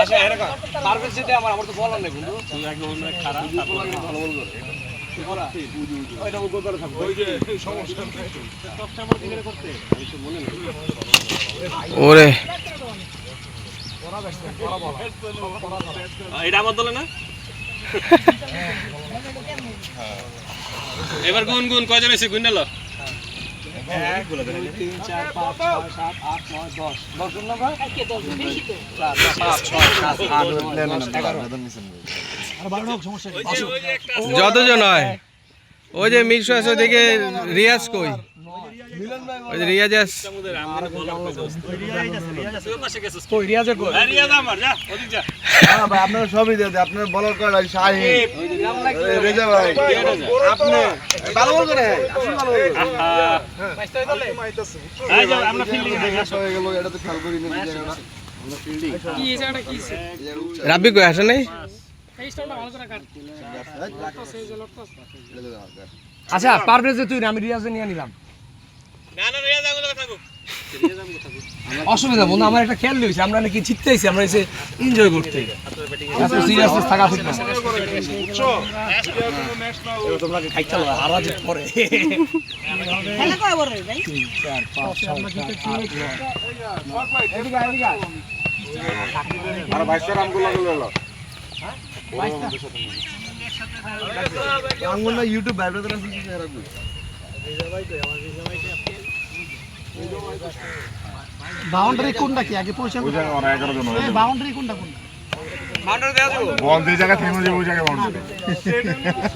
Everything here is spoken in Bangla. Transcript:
আচ্ছা এরকম পারভেজ যেতে আমার তো বলার নেই বন্ধু তুই আগে অন্য খারাপ তারপর ভালো বল করে ওইটা উগো করে থাকবো ওই যে সমস্যা নাই সবটা আমার দিকে করতে আমি তো মনে নেই ওরে এটা আমার দলে না এবার গুন গুন কয়জন এসে গুন নালো 1 2 3 4 5 6 7 8 9 10 10 জন না ভাই কে 10 জন বেশি তো 4 5 6 7 8 9 10 যতজন হয় ওই যে মিশু আছে ওদিকে রিয়াজ কই ওই যে রিয়াজ আছে কই রিয়াজের কই রিয়াজ আমার যা ওদিক যা না ভাই আপনারা সবই দিয়ে দেন আপনার বলার কয় ভাই শাহিদ রেজা ভাই আপনি ভালো বল করে আপনি ভালো বল বাইস্তাই দলে এই যে আমরা ফিল্ডিং এ হয়ে গেল এটা তো খেয়াল করি না জায়গাটা আমরা ফিল্ডিং কি এই জায়গাটা কি রাব্বি কই আসে নাই এই স্টোনটা ভালো করে কাট আচ্ছা পারভেজ তুই না আমি রিয়াজে নিয়ে নিলাম না না রিয়াজ আগুন থাকো রিয়াজ আগুন থাকো অসুবিধা বন্ধু আমার একটা খেয়াল হইছে আমরা নাকি জিততেইছি আমরা এসে এনজয় করতে এত সিরিয়াসনেস থাকা ঠিক না বুঝছো ম্যাচ না তোমরা খাইতে হবে হারা যে পরে খেলা কয় বড় ভাই 3 4 5 6 এদিকে এদিকে আর 22 রান গুলো গেল আঙ্গুল না ইউটিউব ভাইরাল করে দিছি রাখবো বাউন্ডারি কোনটা কি আগে পয়সা ওই জায়গা ওরা 11 জন এই বাউন্ডারি কোনটা কোনটা মান্ডার দেয়া যাবো বল দুই জায়গা থেমে যাবে ওই জায়গায় বাউন্ডারি